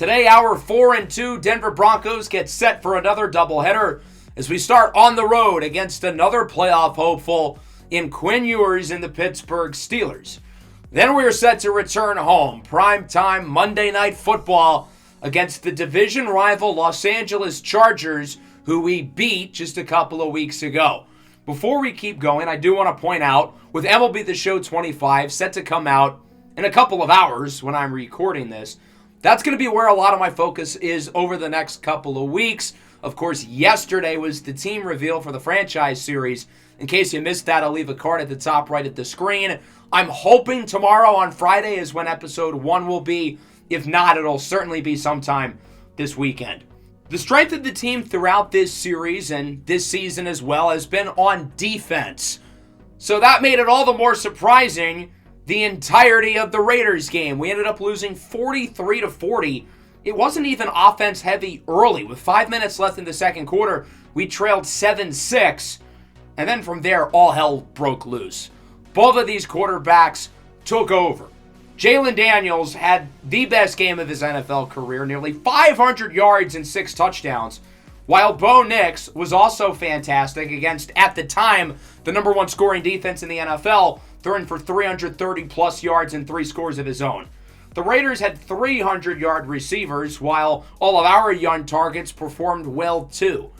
Today, our 4-2 Denver Broncos get set for another doubleheader as we start on the road against another playoff hopeful in Quinn Ewers and the Pittsburgh Steelers. Then we are set to return home, primetime Monday Night Football against the division rival Los Angeles Chargers, who we beat just a couple of weeks ago. Before we keep going, I do want to point out, with MLB The Show 25 set to come out in a couple of hours when I'm recording this, that's going to be where a lot of my focus is over the next couple of weeks. Of course, yesterday was the team reveal for the franchise series. In case you missed that, I'll leave a card at the top right at the screen. I'm hoping tomorrow on Friday is when episode 1 will be. If not, it'll certainly be sometime this weekend. The strength of the team throughout this series and this season as well has been on defense. So that made it all the more surprising the entirety of the Raiders game. We ended up losing 43-40. It wasn't even offense heavy early. With 5 minutes left in the second quarter, we trailed 7-6. And then from there, all hell broke loose. Both of these quarterbacks took over. Jalen Daniels had the best game of his NFL career, nearly 500 yards and 6 touchdowns, while Bo Nix was also fantastic against, at the time, the number 1 scoring defense in the NFL, throwing for 330-plus yards and 3 scores of his own. The Raiders had 300-yard receivers, while all of our young targets performed well, too.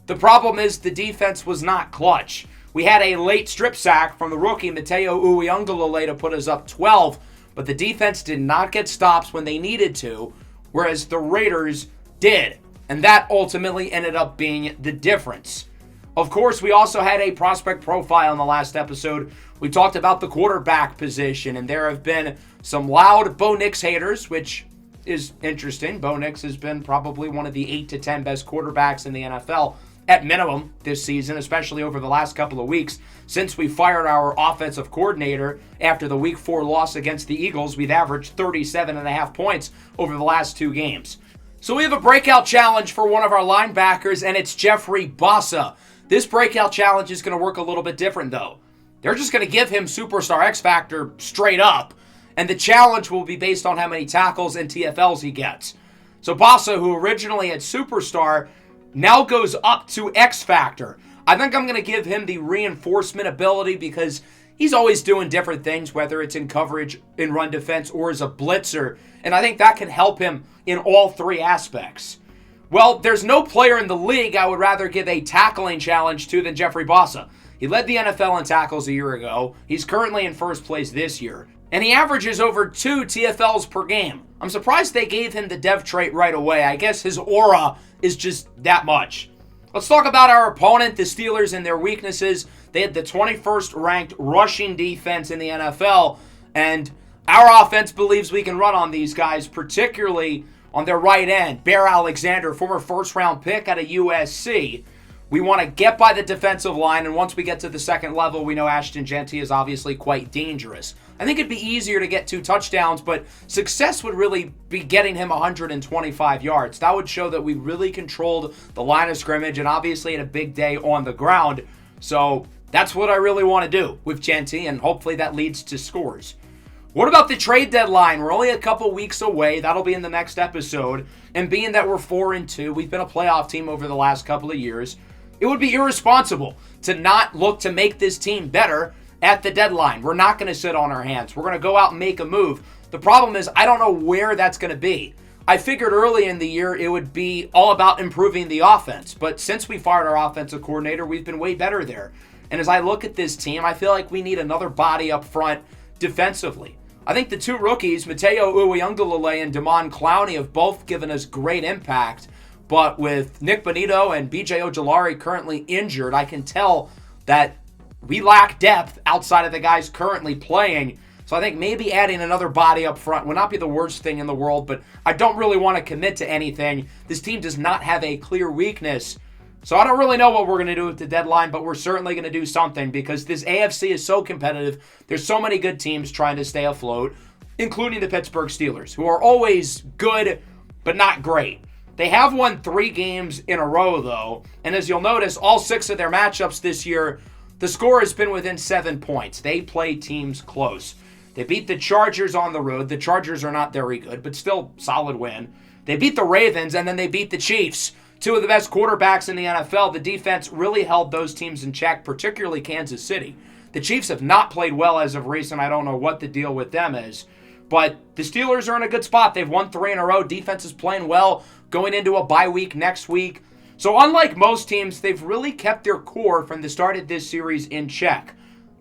The problem is the defense was not clutch. We had a late strip sack from the rookie Mateo Uiagalelei to put us up 12, but the defense did not get stops when they needed to, whereas the Raiders did. And that ultimately ended up being the difference. Of course, we also had a prospect profile in the last episode. We talked about the quarterback position, and there have been some loud Bo Nix haters, which is interesting. Bo Nix has been probably one of the 8 to 10 best quarterbacks in the NFL at minimum this season, especially over the last couple of weeks. Since we fired our offensive coordinator after the Week 4 loss against the Eagles, we've averaged 37.5 points over the last 2 games. So we have a breakout challenge for one of our linebackers, and it's Jeffrey Bossa. This breakout challenge is going to work a little bit different, though. They're just going to give him Superstar X Factor straight up, and the challenge will be based on how many tackles and TFLs he gets. So Bossa, who originally had Superstar, now goes up to X Factor. I think I'm going to give him the reinforcement ability because he's always doing different things, whether it's in coverage, in run defense, or as a blitzer, and I think that can help him in all 3 aspects. Well, there's no player in the league I would rather give a tackling challenge to than Jeffrey Bossa. He led the NFL in tackles a year ago. He's currently in first place this year. And he averages over 2 TFLs per game. I'm surprised they gave him the dev trait right away. I guess his aura is just that much. Let's talk about our opponent, the Steelers, and their weaknesses. They had the 21st ranked rushing defense in the NFL. And our offense believes we can run on these guys, particularly on their right end. Bear Alexander, former first-round pick out of USC. We want to get by the defensive line, and once we get to the second level, we know Ashton Jeanty is obviously quite dangerous. I think it'd be easier to get 2 touchdowns, but success would really be getting him 125 yards. That would show that we really controlled the line of scrimmage and obviously had a big day on the ground. So that's what I really want to do with Jeanty, and hopefully that leads to scores. What about the trade deadline? We're only a couple weeks away. That'll be in the next episode. And being that we're 4-2, we've been a playoff team over the last couple of years, it would be irresponsible to not look to make this team better at the deadline. We're not going to sit on our hands. We're going to go out and make a move. The problem is I don't know where that's going to be. I figured early in the year it would be all about improving the offense. But since we fired our offensive coordinator, we've been way better there. And as I look at this team, I feel like we need another body up front defensively. I think the 2 rookies, Mateo Uiagalelei and Damon Clowney, have both given us great impact. But with Nick Bonito and B.J. Ojulari currently injured, I can tell that we lack depth outside of the guys currently playing. So I think maybe adding another body up front would not be the worst thing in the world, but I don't really want to commit to anything. This team does not have a clear weakness. So I don't really know what we're going to do at the deadline, but we're certainly going to do something because this AFC is so competitive. There's so many good teams trying to stay afloat, including the Pittsburgh Steelers, who are always good but not great. They have won 3 games in a row, though, and as you'll notice, all 6 of their matchups this year, the score has been within 7 points. They play teams close. They beat the Chargers on the road. The Chargers are not very good, but still solid win. They beat the Ravens, and then they beat the Chiefs. Two of the best quarterbacks in the NFL. The defense really held those teams in check, particularly Kansas City. The Chiefs have not played well as of recent. I don't know what the deal with them is. But the Steelers are in a good spot. They've won 3 in a row. Defense is playing well, going into a bye week next week. So unlike most teams, they've really kept their core from the start of this series in check.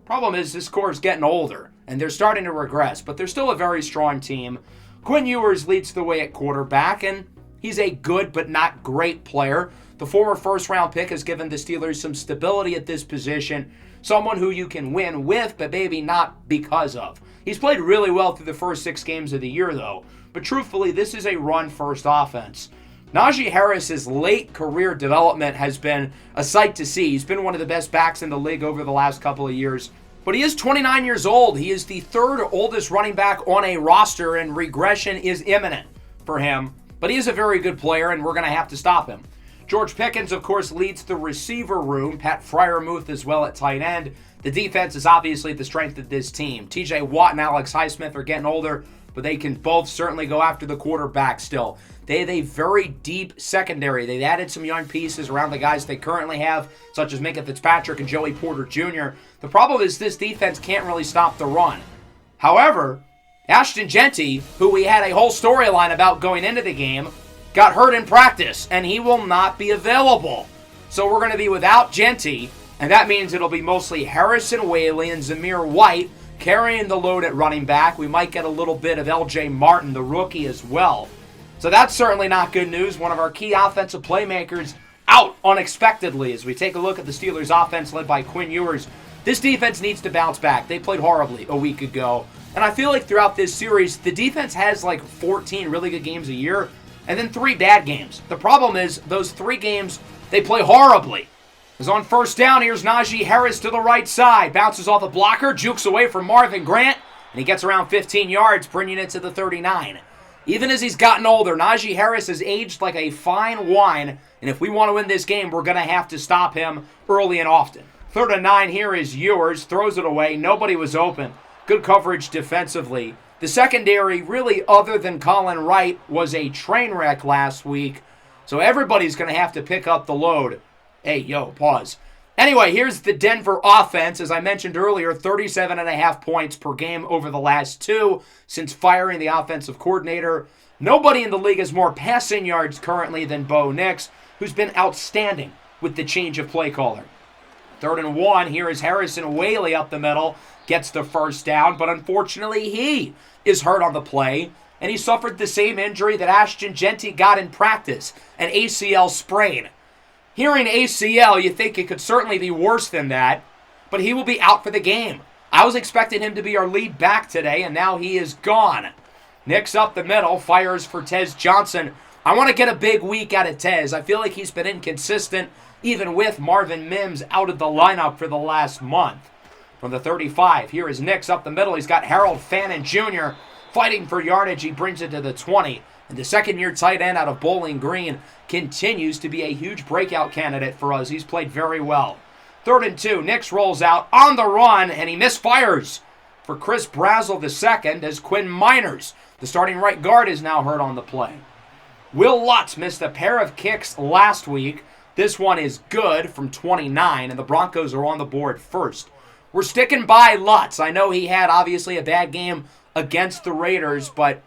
Problem is, this core is getting older, and they're starting to regress. But they're still a very strong team. Quinn Ewers leads the way at quarterback, and he's a good but not great player. The former first-round pick has given the Steelers some stability at this position. Someone who you can win with, but maybe not because of. He's played really well through the first 6 games of the year, though. But truthfully, this is a run-first offense. Najee Harris's late career development has been a sight to see. He's been one of the best backs in the league over the last couple of years. But he is 29 years old. He is the 3rd oldest running back on a roster, and regression is imminent for him. But he is a very good player, and we're going to have to stop him. George Pickens, of course, leads the receiver room. Pat Freiermuth as well at tight end. The defense is obviously the strength of this team. TJ Watt and Alex Highsmith are getting older, but they can both certainly go after the quarterback still. They have a very deep secondary. They've added some young pieces around the guys they currently have, such as Minka Fitzpatrick and Joey Porter Jr. The problem is this defense can't really stop the run. However, Ashton Jeanty, who we had a whole storyline about going into the game, got hurt in practice, and he will not be available. So we're going to be without Jeanty, and that means it'll be mostly Harrison Whaley and Zamir White carrying the load at running back. We might get a little bit of L.J. Martin, the rookie, as well. So that's certainly not good news. One of our key offensive playmakers out unexpectedly as we take a look at the Steelers' offense led by Quinn Ewers. This defense needs to bounce back. They played horribly a week ago. And I feel like throughout this series, the defense has like 14 really good games a year and then 3 bad games. The problem is those 3 games, they play horribly. As on first down, here's Najee Harris to the right side. Bounces off the blocker, jukes away from Marvin Grant, and he gets around 15 yards, bringing it to the 39. Even as he's gotten older, Najee Harris has aged like a fine wine, and if we want to win this game, we're going to have to stop him early and often. 3rd and 9, here is Ewers, throws it away. Nobody was open. Good coverage defensively. The secondary, really other than Colin Wright, was a train wreck last week, so everybody's going to have to pick up the load. Hey, yo, pause. Anyway, here's the Denver offense. As I mentioned earlier, 37.5 points per game over the last 2 since firing the offensive coordinator. Nobody in the league has more passing yards currently than Bo Nix, who's been outstanding with the change of play caller. 3rd and 1, here is Harrison Whaley up the middle, gets the first down, but unfortunately he is hurt on the play, and he suffered the same injury that Ashton Jeanty got in practice, an ACL sprain. Hearing ACL, you think it could certainly be worse than that, but he will be out for the game. I was expecting him to be our lead back today, and now he is gone. Nix up the middle, fires for Tez Johnson. I want to get a big week out of Tez. I feel like he's been inconsistent, even with Marvin Mims out of the lineup for the last month. From the 35, here is Nix up the middle. He's got Harold Fannin Jr. fighting for yardage. He brings it to the 20. And the second-year tight end out of Bowling Green continues to be a huge breakout candidate for us. He's played very well. 3rd and 2, Nix rolls out on the run, and he misfires for Chris Brazel II as Quinn Miners, the starting right guard, is now hurt on the play. Will Lutz missed a pair of kicks last week. This one is good from 29, and the Broncos are on the board first. We're sticking by Lutz. I know he had, obviously, a bad game against the Raiders, but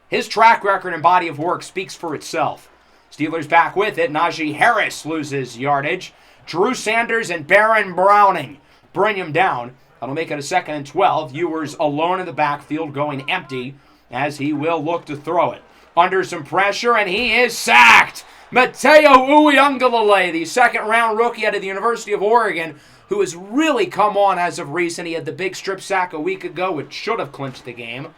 his track record and body of work speaks for itself. Steelers back with it. Najee Harris loses yardage. Drew Sanders and Baron Browning bring him down. That'll make it a 2nd and 12. Ewers alone in the backfield going empty as he will look to throw it. Under some pressure, and he is sacked. Mateo Uiagalelei, the 2nd-round rookie out of the University of Oregon, who has really come on as of recent. He had the big strip sack a week ago, which should have clinched the game.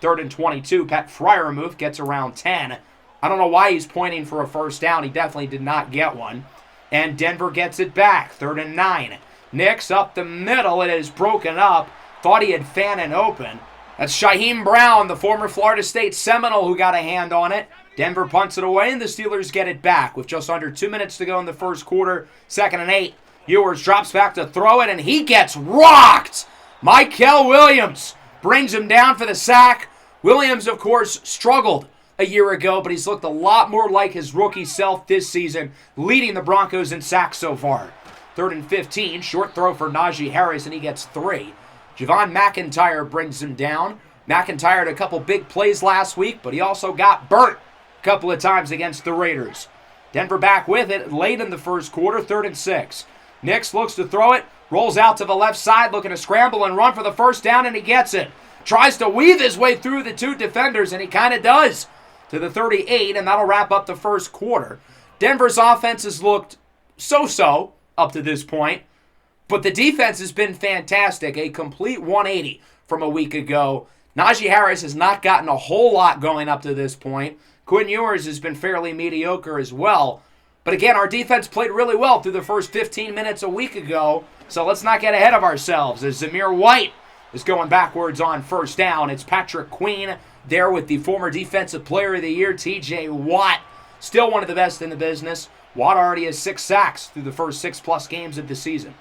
3rd and 22, Pat Freiermuth gets around 10. I don't know why he's pointing for a first down. He definitely did not get one. And Denver gets it back. 3rd and 9. Nix up the middle. It is broken up. Thought he had Fannin open. That's Shaheem Brown, the former Florida State Seminole, who got a hand on it. Denver punts it away, and the Steelers get it back with just under 2 minutes to go in the first quarter. 2nd and 8. Ewers drops back to throw it, and he gets rocked. Michael Williams brings him down for the sack. Williams, of course, struggled a year ago, but he's looked a lot more like his rookie self this season, leading the Broncos in sacks so far. 3rd and 15, short throw for Najee Harris, and he gets 3. Javon McIntyre brings him down. McIntyre had a couple big plays last week, but he also got burnt a couple of times against the Raiders. Denver back with it late in the first quarter, 3rd and 6. Nix looks to throw it, rolls out to the left side, looking to scramble and run for the first down, and he gets it. Tries to weave his way through the 2 defenders, and he kind of does, to the 38, and that'll wrap up the first quarter. Denver's offense has looked so-so up to this point, but the defense has been fantastic, a complete 180 from a week ago. Najee Harris has not gotten a whole lot going up to this point. Quinn Ewers has been fairly mediocre as well. But again, our defense played really well through the first 15 minutes a week ago, so let's not get ahead of ourselves. As Zamir White is going backwards on first down, it's Patrick Queen there with the former Defensive Player of the Year, T.J. Watt, still one of the best in the business. Watt already has 6 sacks through the first 6+ games of the season.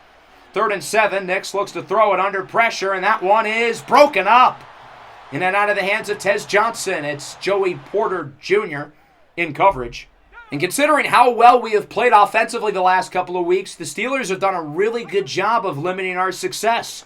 3rd and 7, Nix looks to throw it under pressure, and that one is broken up. In and out of the hands of Tez Johnson. It's Joey Porter Jr. in coverage. And considering how well we have played offensively the last couple of weeks, the Steelers have done a really good job of limiting our success.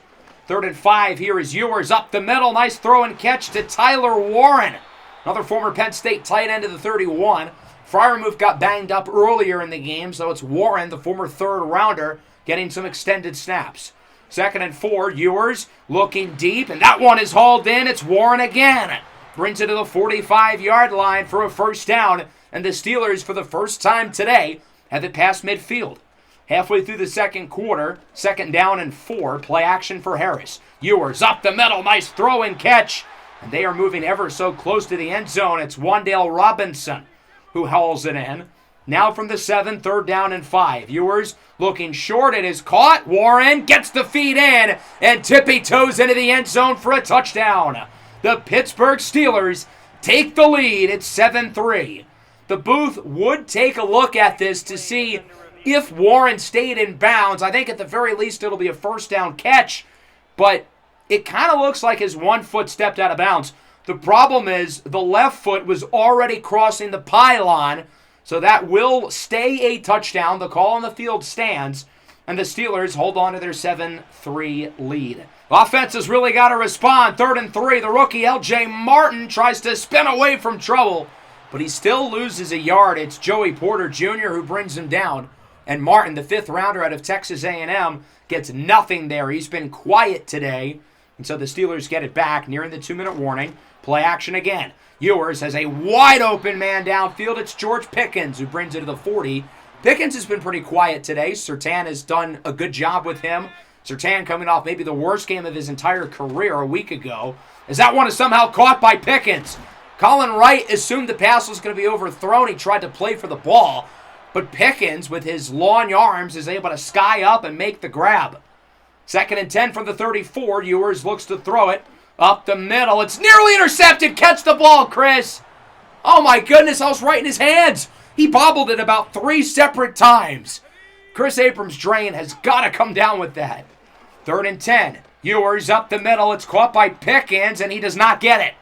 3rd and 5, here is Ewers up the middle. Nice throw and catch to Tyler Warren. Another former Penn State tight end of the 31. Freiermuth got banged up earlier in the game, so it's Warren, the former 3rd rounder, getting some extended snaps. 2nd and 4, Ewers looking deep, and that one is hauled in. It's Warren again. Brings it to the 45-yard line for a first down, and the Steelers, for the first time today, have it past midfield. Halfway through the second quarter, 2nd down and 4, play action for Harris. Ewers up the middle, nice throw and catch, and they are moving ever so close to the end zone. It's Wan'Dale Robinson who hauls it in. Now from the 7, 3rd down and 5. Ewers looking short. It is caught. Warren gets the feet in and tippy-toes into the end zone for a touchdown. The Pittsburgh Steelers take the lead. It's 7-3. The booth would take a look at this to see if Warren stayed in bounds. I think at the very least it'll be a first down catch, but it kind of looks like his one foot stepped out of bounds. The problem is the left foot was already crossing the pylon, so that will stay a touchdown. The call on the field stands, and the Steelers hold on to their 7-3 lead. Offense has really got to respond. 3rd and 3, the rookie L.J. Martin tries to spin away from trouble, but he still loses a yard. It's Joey Porter Jr. who brings him down, and Martin, the 5th rounder out of Texas A&M, gets nothing there. He's been quiet today, and so the Steelers get it back nearing the 2-minute warning. Play action again. Ewers has a wide-open man downfield. It's George Pickens who brings it to the 40. Pickens has been pretty quiet today. Surtain has done a good job with him. Surtain coming off maybe the worst game of his entire career a week ago. As that one is somehow caught by Pickens. Colin Wright assumed the pass was going to be overthrown. He tried to play for the ball. But Pickens, with his long arms, is able to sky up and make the grab. 2nd and 10 from the 34. Ewers looks to throw it. Up the middle. It's nearly intercepted. Catch the ball, Chris. Oh, my goodness. I was right in his hands. He bobbled it about 3 separate times. Chris Abrams-Drain has got to come down with that. 3rd and 10. Ewers up the middle. It's caught by Pickens, and he does not get it.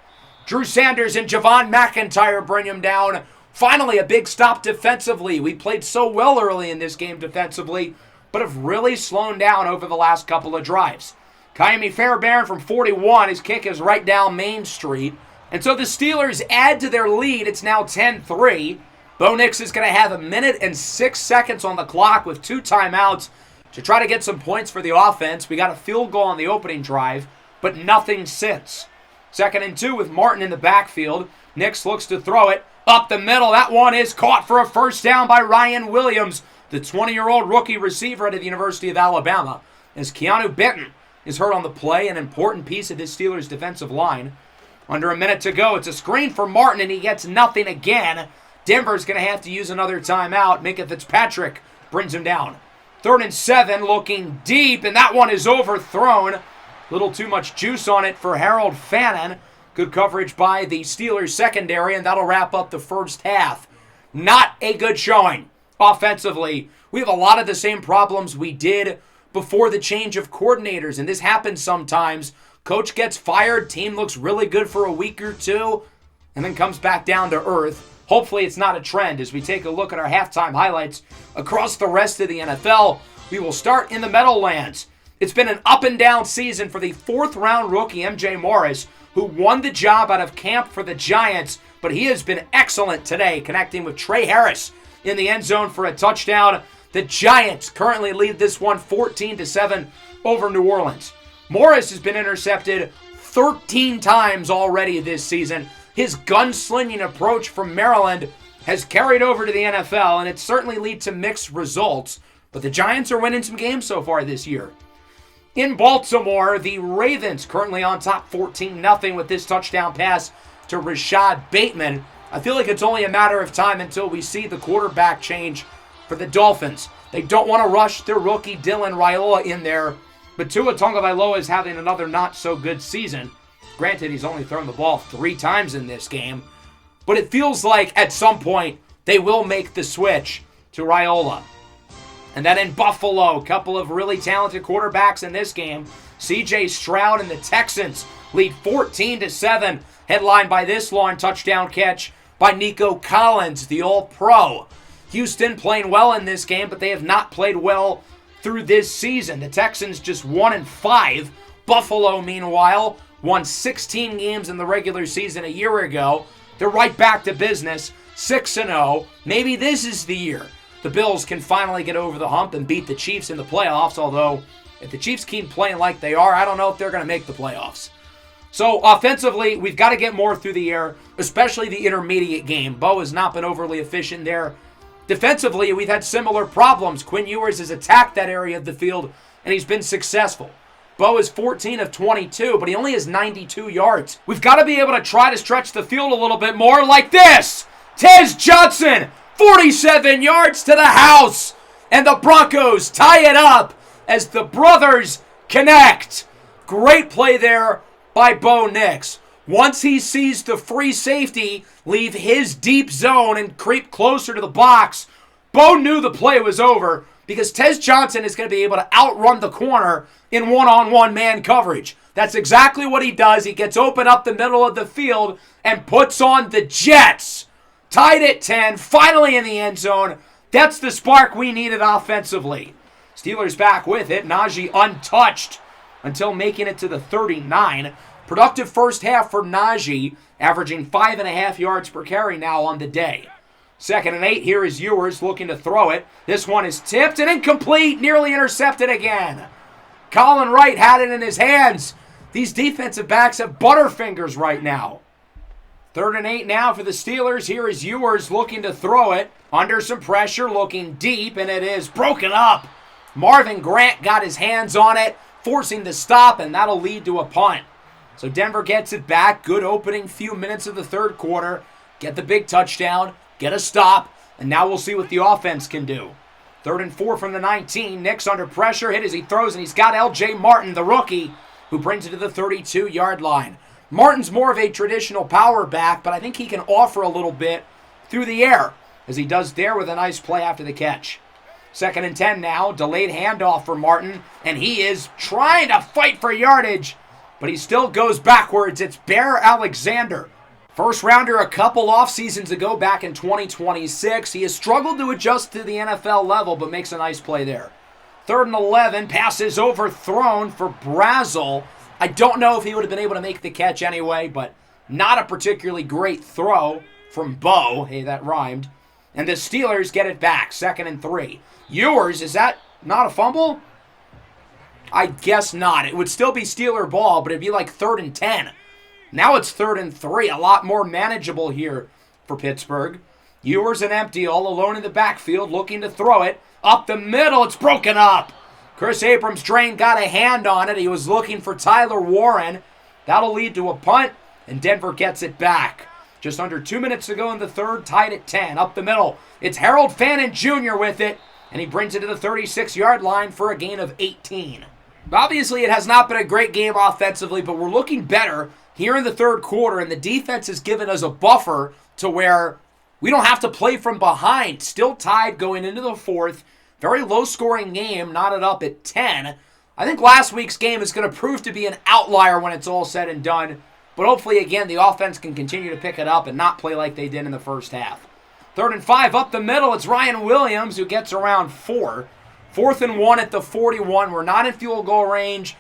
Drew Sanders and Javon McIntyre bring him down. Finally, a big stop defensively. We played so well early in this game defensively, but have really slowed down over the last couple of drives. Kaimi Fairbairn from 41. His kick is right down Main Street. And so the Steelers add to their lead. It's now 10-3. Bo Nix is going to have 1 minute and 6 seconds on the clock with 2 timeouts to try to get some points for the offense. We got a field goal on the opening drive, but nothing since. 2nd and 2 with Martin in the backfield. Nix looks to throw it up the middle. That one is caught for a first down by Ryan Williams, the 20-year-old rookie receiver out of the University of Alabama. As Keanu Benton is hurt on the play, an important piece of this Steelers defensive line. Under 1 minute to go, it's a screen for Martin, and he gets nothing again. Denver's going to have to use another timeout. Micah Fitzpatrick brings him down. 3rd and 7, looking deep, and that one is overthrown. Little too much juice on it for Harold Fannin. Good coverage by the Steelers secondary, and that'll wrap up the first half. Not a good showing offensively. We have a lot of the same problems we did before the change of coordinators, and this happens sometimes. Coach gets fired, team looks really good for a week or two, and then comes back down to earth. Hopefully it's not a trend as we take a look at our halftime highlights across the rest of the NFL. We will start in the Meadowlands. It's been an up and down season for the fourth-round rookie MJ Morris, who won the job out of camp for the Giants, but he has been excellent today, connecting with Trey Harris in the end zone for a touchdown. The Giants currently lead this one 14-7 over New Orleans. Morris has been intercepted 13 times already this season. His gunslinging approach from Maryland has carried over to the NFL, and it certainly leads to mixed results, but the Giants are winning some games so far this year. In Baltimore, the Ravens currently on top 14-0 with this touchdown pass to Rashad Bateman. I feel like it's only a matter of time until we see the quarterback change for the Dolphins. They don't want to rush their rookie Dylan Raiola in there, but Tua Tagovailoa is having another not-so-good season. Granted, he's only thrown the ball 3 times in this game, but it feels like at some point they will make the switch to Raiola. And then in Buffalo, a couple of really talented quarterbacks in this game. C.J. Stroud and the Texans lead 14-7, headlined by this long touchdown catch by Nico Collins, the All-Pro. Houston playing well in this game, but they have not played well through this season. The Texans just 1-5. Buffalo, meanwhile, won 16 games in the regular season a year ago. They're right back to business, 6-0. Maybe this is the year the Bills can finally get over the hump and beat the Chiefs in the playoffs, although if the Chiefs keep playing like they are, I don't know if they're going to make the playoffs. So offensively, we've got to get more through the air, especially the intermediate game. Bo has not been overly efficient there. Defensively, we've had similar problems. Quinn Ewers has attacked that area of the field, and he's been successful. Bo is 14 of 22, but he only has 92 yards. We've got to be able to try to stretch the field a little bit more like this. Tez Johnson, 47 yards to the house, and the Broncos tie it up as the brothers connect. Great play there by Bo Nix. Once he sees the free safety leave his deep zone and creep closer to the box, Bo knew the play was over because Tez Johnson is going to be able to outrun the corner in one-on-one man coverage. That's exactly what he does. He gets open up the middle of the field and puts on the Jets. Tied at 10, finally in the end zone. That's the spark we needed offensively. Steelers back with it. Najee untouched until making it to the 39. Productive first half for Najee, averaging 5.5 yards per carry now on the day. 2nd and 8, here is Ewers looking to throw it. This one is tipped and incomplete, nearly intercepted again. Colin Wright had it in his hands. These defensive backs have butterfingers right now. 3rd and 8 now for the Steelers. Here is Ewers looking to throw it. Under some pressure, looking deep, and it is broken up. Marvin Grant got his hands on it, forcing the stop, and that'll lead to a punt. So Denver gets it back. Good opening few minutes of the third quarter. Get the big touchdown, get a stop, and now we'll see what the offense can do. 3rd and 4 from the 19. Nix under pressure, hit as he throws, and he's got L.J. Martin, the rookie, who brings it to the 32-yard line. Martin's more of a traditional power back, but I think he can offer a little bit through the air, as he does there with a nice play after the catch. 2nd and 10 now, delayed handoff for Martin, and he is trying to fight for yardage, but he still goes backwards. It's Bear Alexander. First rounder a couple off seasons ago back in 2026. He has struggled to adjust to the NFL level, but makes a nice play there. 3rd and 11, pass is overthrown for Brazel. I don't know if he would have been able to make the catch anyway, but not a particularly great throw from Bo. Hey, that rhymed. And the Steelers get it back, 2nd and 3. Ewers, is that not a fumble? I guess not. It would still be Steeler ball, but it'd be like 3rd and 10. Now it's 3rd and 3, a lot more manageable here for Pittsburgh. Ewers an empty, all alone in the backfield, looking to throw it. Up the middle, it's broken up. Chris Abrams-Drain got a hand on it. He was looking for Tyler Warren. That'll lead to a punt, and Denver gets it back. Just under 2 minutes to go in the third, tied at 10. Up the middle, it's Harold Fannin Jr. with it, and he brings it to the 36-yard line for a gain of 18. Obviously, it has not been a great game offensively, but we're looking better here in the third quarter, and the defense has given us a buffer to where we don't have to play from behind. Still tied going into the fourth. Very low-scoring game, knotted up at 10. I think last week's game is going to prove to be an outlier when it's all said and done. But hopefully, again, the offense can continue to pick it up and not play like they did in the first half. 3rd and 5 up the middle. It's Ryan Williams who gets around 4. 4th and 1 at the 41. We're not in field goal range.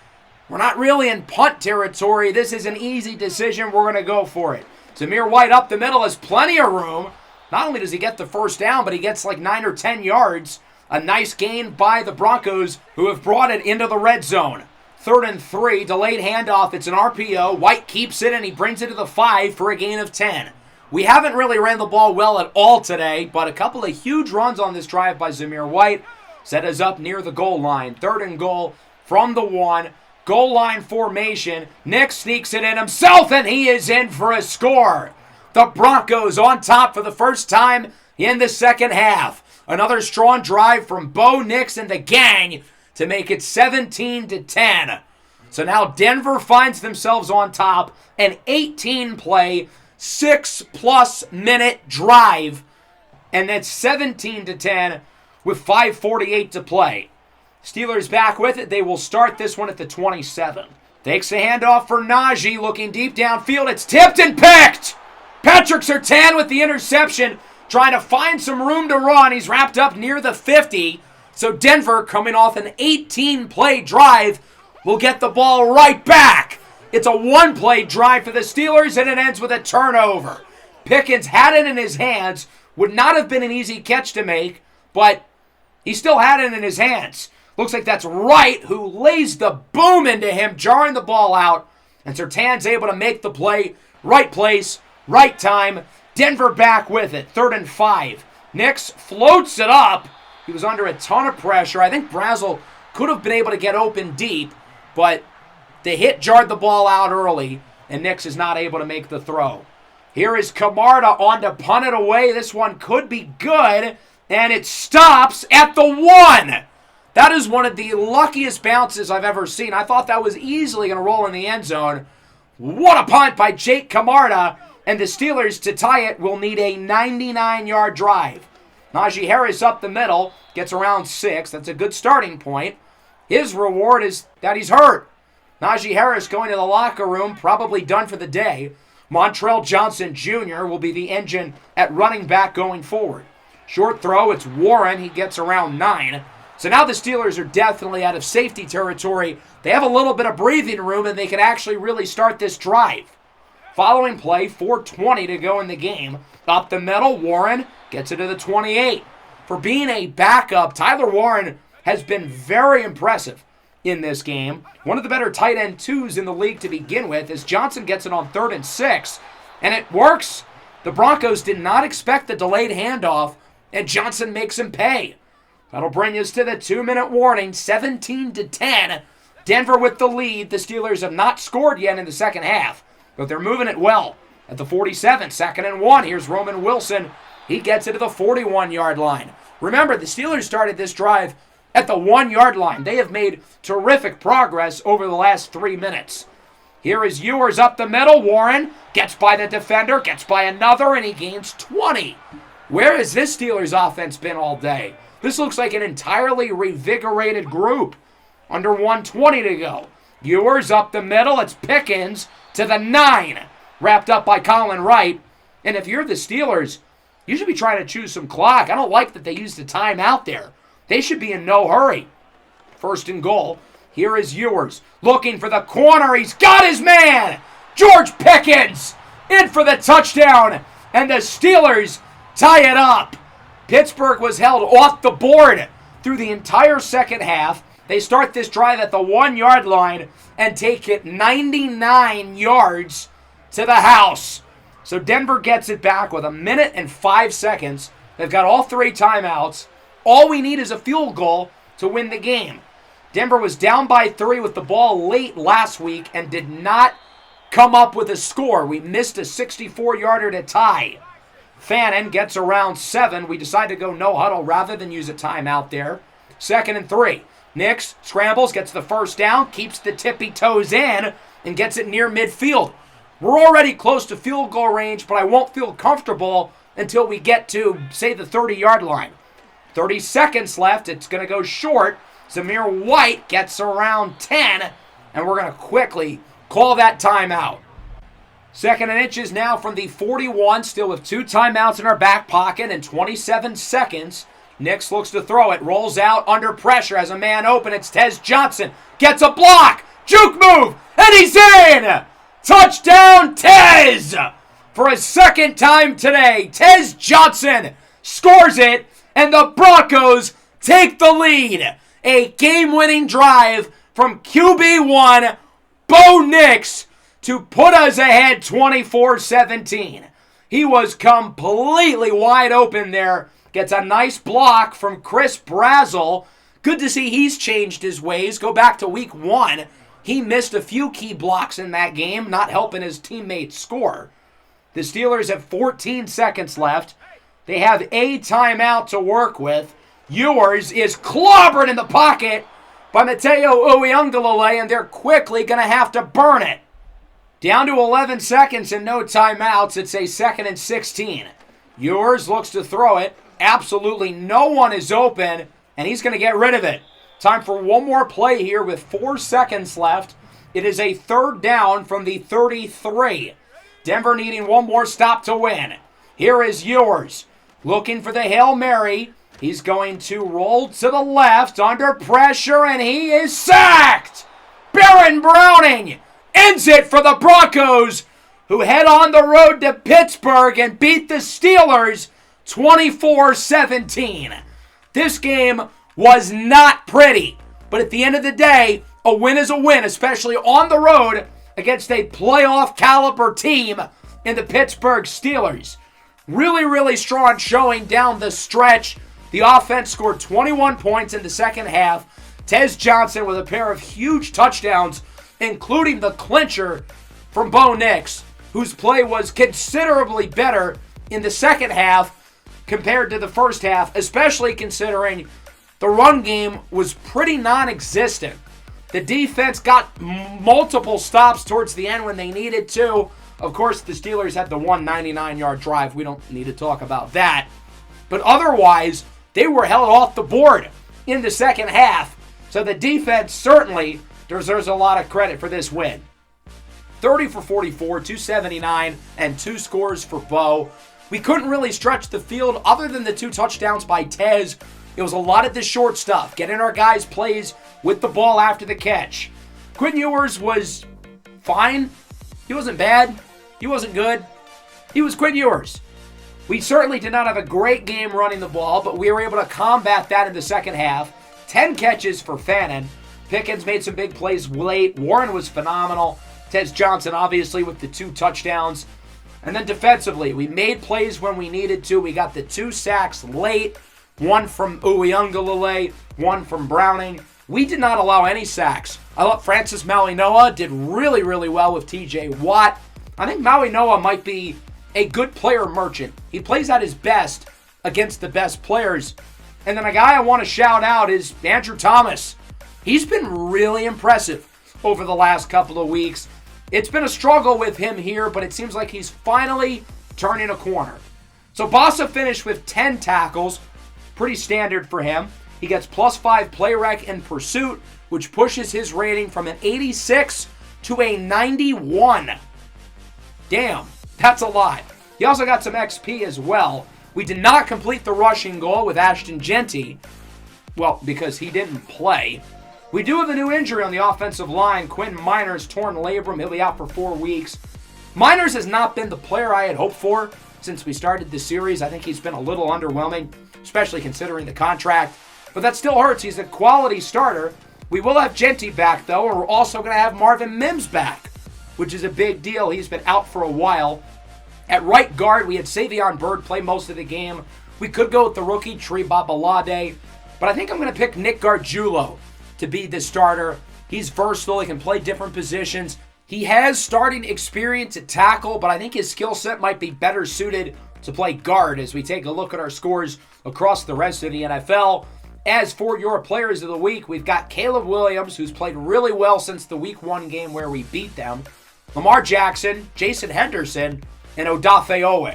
We're not really in punt territory. This is an easy decision. We're going to go for it. Zamir White up the middle has plenty of room. Not only does he get the first down, but he gets like 9 or 10 yards. A nice gain by the Broncos, who have brought it into the red zone. 3rd and 3, delayed handoff. It's an RPO. White keeps it, and he brings it to the 5 for a gain of 10. We haven't really ran the ball well at all today, but a couple of huge runs on this drive by Zamir White set us up near the goal line. 3rd and goal from the 1. Goal line formation. Nick sneaks it in himself, and he is in for a score. The Broncos on top for the first time in the second half. Another strong drive from Bo Nix and the gang to make it 17-10. So now Denver finds themselves on top. An 18-play, 6+ minute drive. And that's 17-10 with 5:48 to play. Steelers back with it. They will start this one at the 27. Takes the handoff for Najee, looking deep downfield. It's tipped and picked. Patrick Surtain with the interception, trying to find some room to run. He's wrapped up near the 50. So Denver, coming off an 18-play drive, will get the ball right back. It's a 1-play drive for the Steelers, and it ends with a turnover. Pickens had it in his hands. Would not have been an easy catch to make, but he still had it in his hands. Looks like that's Wright who lays the boom into him, jarring the ball out. And Surtain's able to make the play. Right place, right time. Denver back with it. 3rd and 5. Nix floats it up. He was under a ton of pressure. I think Brazel could have been able to get open deep, but the hit jarred the ball out early, and Nix is not able to make the throw. Here is Camarda on to punt it away. This one could be good, and it stops at the 1. That is one of the luckiest bounces I've ever seen. I thought that was easily going to roll in the end zone. What a punt by Jake Camarda, and the Steelers, to tie it, will need a 99-yard drive. Najee Harris up the middle, gets around 6. That's a good starting point. His reward is that he's hurt. Najee Harris going to the locker room, probably done for the day. Montrell Johnson Jr. will be the engine at running back going forward. Short throw, it's Warren. He gets around 9. So now the Steelers are definitely out of safety territory. They have a little bit of breathing room, and they can actually really start this drive. Following play, 4:20 to go in the game. Up the middle, Warren gets it to the 28. For being a backup, Tyler Warren has been very impressive in this game. One of the better tight end 2s in the league to begin with, as Johnson gets it on 3rd and 6. And it works. The Broncos did not expect the delayed handoff, and Johnson makes him pay. That'll bring us to the 2-minute warning, 17-10. Denver with the lead. The Steelers have not scored yet in the second half, but they're moving it well. At the 47, 2nd and 1, here's Roman Wilson. He gets it to the 41-yard line. Remember, the Steelers started this drive at the 1-yard line. They have made terrific progress over the last 3 minutes. Here is Ewers up the middle. Warren gets by the defender, gets by another, and he gains 20. Where has this Steelers offense been all day? This looks like an entirely revigorated group. Under 1:20 to go. Ewers up the middle. It's Pickens to the 9. Wrapped up by Colin Wright. And if you're the Steelers, you should be trying to choose some clock. I don't like that they used the timeout there. They should be in no hurry. 1st and goal. Here is Ewers looking for the corner. He's got his man. George Pickens in for the touchdown. And the Steelers tie it up. Pittsburgh was held off the board through the entire second half. They start this drive at the 1-yard line and take it 99 yards to the house. So Denver gets it back with 1 minute and 5 seconds. They've got all 3 timeouts. All we need is a field goal to win the game. Denver was down by 3 with the ball late last week and did not come up with a score. We missed a 64-yarder to tie. Fannin gets around 7. We decide to go no huddle rather than use a timeout there. 2nd and 3. Nix scrambles, gets the first down, keeps the tippy toes in, and gets it near midfield. We're already close to field goal range, but I won't feel comfortable until we get to, say, the 30-yard line. 30 seconds left. It's going to go short. Zamir White gets around 10, and we're going to quickly call that timeout. 2nd and inches now from the 41, still with 2 timeouts in our back pocket and 27 seconds. Nix looks to throw it, rolls out under pressure as a man open. It's Tez Johnson, gets a block, juke move, and he's in! Touchdown, Tez! For a second time today, Tez Johnson scores it, and the Broncos take the lead. A game-winning drive from QB1, Bo Nix, to put us ahead 24-17. He was completely wide open there. Gets a nice block from Chris Brazzell. Good to see he's changed his ways. Go back to week 1. He missed a few key blocks in that game, not helping his teammates score. The Steelers have 14 seconds left. They have a timeout to work with. Ewers is clobbered in the pocket by Mateo Uyunglele, and they're quickly going to have to burn it. Down to 11 seconds and no timeouts. It's a 2nd and 16. Ewers looks to throw it. Absolutely no one is open, and he's going to get rid of it. Time for one more play here with 4 seconds left. It is a 3rd down from the 33. Denver needing one more stop to win. Here is Ewers looking for the Hail Mary. He's going to roll to the left under pressure, and he is sacked. Baron Browning ends it for the Broncos, who head on the road to Pittsburgh and beat the Steelers 24-17. This game was not pretty, but at the end of the day, a win is a win, especially on the road against a playoff caliber team in the Pittsburgh Steelers. Really, really strong showing down the stretch. The offense scored 21 points in the second half. Tez Johnson with a pair of huge touchdowns, including the clincher from Bo Nix, whose play was considerably better in the second half compared to the first half, especially considering the run game was pretty non-existent. The defense got multiple stops towards the end when they needed to. Of course, the Steelers had the 199-yard drive. We don't need to talk about that. But otherwise, they were held off the board in the second half. So the defense certainly deserves a lot of credit for this win. 30 for 44, 279, and 2 scores for Bo. We couldn't really stretch the field other than the 2 touchdowns by Tez. It was a lot of the short stuff, getting our guys plays with the ball after the catch. Quinn Ewers was fine. He wasn't bad. He wasn't good. He was Quinn Ewers. We certainly did not have a great game running the ball, but we were able to combat that in the second half. 10 catches for Fannin. Pickens made some big plays late. Warren was phenomenal. Tez Johnson, obviously, with the 2 touchdowns. And then defensively, we made plays when we needed to. We got the 2 sacks late. One from Uyunglele, one from Browning. We did not allow any sacks. I thought Francis Malinois did really, really well with TJ Watt. I think Malinois might be a good player merchant. He plays at his best against the best players. And then a guy I want to shout out is Andrew Thomas. He's been really impressive over the last couple of weeks. It's been a struggle with him here, but it seems like he's finally turning a corner. So Bossa finished with 10 tackles. Pretty standard for him. He gets +5 play rec in pursuit, which pushes his rating from an 86 to a 91. Damn, that's a lot. He also got some XP as well. We did not complete the rushing goal with Ashton Genty. Well, because he didn't play. We do have a new injury on the offensive line. Quinn Miners torn labrum. He'll be out for 4 weeks. Miners has not been the player I had hoped for since we started this series. I think he's been a little underwhelming, especially considering the contract. But that still hurts. He's a quality starter. We will have Genty back, though, and we're also going to have Marvin Mims back, which is a big deal. He's been out for a while. At right guard, we had Savion Byrd play most of the game. We could go with the rookie, Tree Babalade, but I think I'm going to pick Nick Gargiulo to be the starter. He's versatile. He can play different positions. He has starting experience at tackle, but I think his skill set might be better suited to play guard as we take a look at our scores across the rest of the NFL. As for your players of the week, we've got Caleb Williams, who's played really well since the Week 1 game where we beat them. Lamar Jackson, Jason Henderson, and Odafe Owe.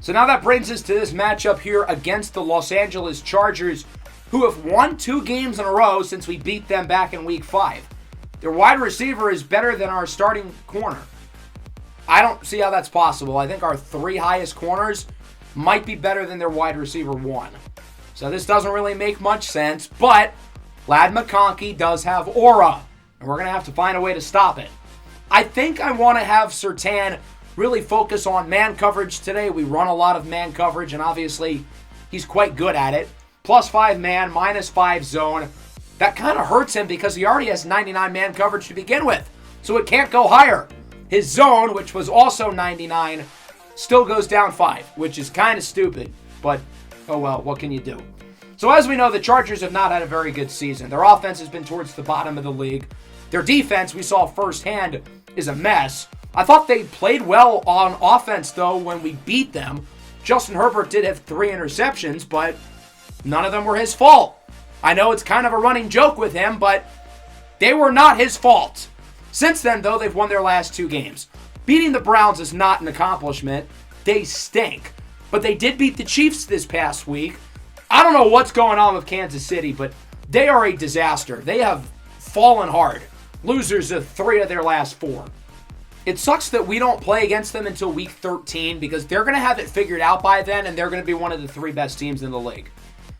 So now that brings us to this matchup here against the Los Angeles Chargers. who have won 2 games in a row since we beat them back in week 5. Their wide receiver is better than our starting corner. I don't see how that's possible. I think our 3 highest corners might be better than their wide receiver 1. So this doesn't really make much sense, but Ladd McConkey does have aura, and we're going to have to find a way to stop it. I think I want to have Surtain really focus on man coverage today. We run a lot of man coverage, and obviously he's quite good at it. +5 man, -5 zone. That kind of hurts him because he already has 99 man coverage to begin with, so it can't go higher. His zone, which was also 99, still goes down 5, which is kind of stupid, but oh well, what can you do? So as we know, the Chargers have not had a very good season. Their offense has been towards the bottom of the league. Their defense, we saw firsthand, is a mess. I thought they played well on offense, though, when we beat them. Justin Herbert did have 3 interceptions, but none of them were his fault. I know it's kind of a running joke with him, but they were not his fault. Since then, though, they've won their last 2 games. Beating the Browns is not an accomplishment. They stink. But they did beat the Chiefs this past week. I don't know what's going on with Kansas City, but they are a disaster. They have fallen hard. Losers of 3 of their last 4. It sucks that we don't play against them until week 13 because they're going to have it figured out by then, and they're going to be one of the 3 best teams in the league.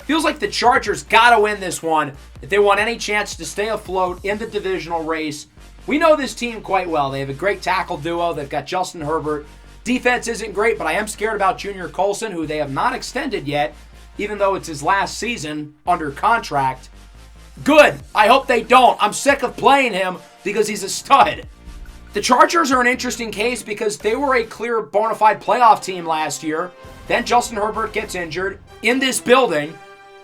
Feels like the Chargers got to win this one if they want any chance to stay afloat in the divisional race. We know this team quite well. They have a great tackle duo. They've got Justin Herbert. Defense isn't great, but I am scared about Junior Colson, who they have not extended yet, even though it's his last season under contract. Good. I hope they don't. I'm sick of playing him because he's a stud. The Chargers are an interesting case because they were a clear bona fide playoff team last year. Then Justin Herbert gets injured in this building,